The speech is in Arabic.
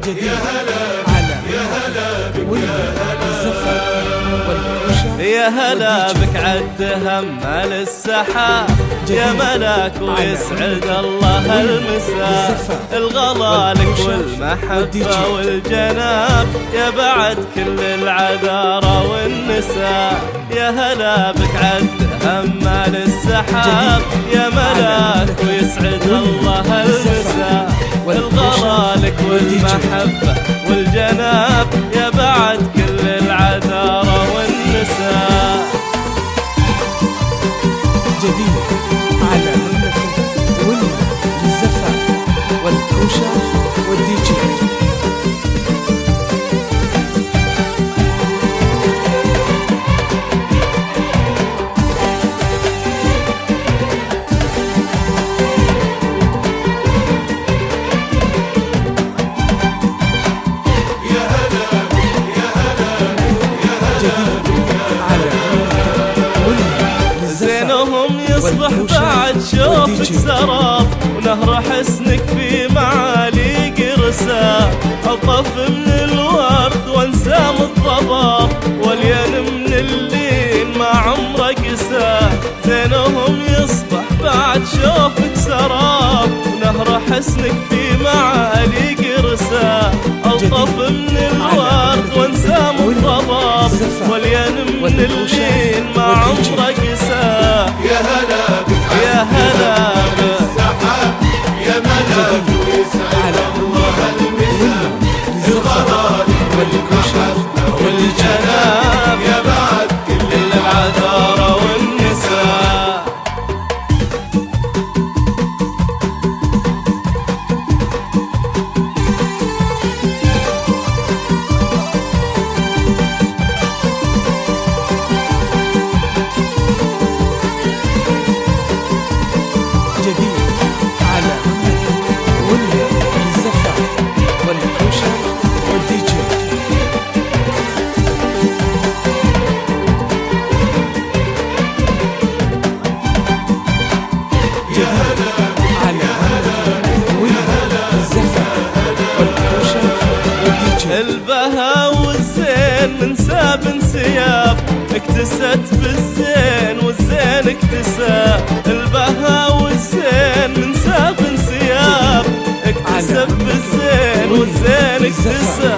جديد على والزفة والكوشة. يا هلا بك عالدهم مال السحاب يا ملاك ويسعد الله المساء. الغلا لك والمحبة والجناب يا بعد كل العذارى والنساء. يا هلا بك عالدهم مال السحاب يا ملاك ويسعد الله المساء. الغلا لك والمحبة والجناب يا بعد كل العذارى والنساء. جديد على مملكة والزفة والكوشة والدي جي. يصبح بعد شوفك سراب ونهر حسنك في معالي قرسا. أطف من الورد وانسام الضباب والين من اللين ما عمره قسا. زينهم يصبح بعد شوفك سراب ونهر حسنك في معالي قرسا. أطف من الورد وانسام الضباب والين من اللين ما عمره قسا. يا هلا بك يا هلا بالسحاب يا ملاك ويسعد الله المساء. الغلا والمحبة والجناب يا بعد كل العذارى والنساء. جديد على والزفة والكوشة والدي جي. جديد على والزفة والكوشة والدي جي. البها والزين من ساب انسياب اكتست بالزين والزين اكتسى. البها والزين من ساب انسياب اكتسب بالزين والزين اكتسى.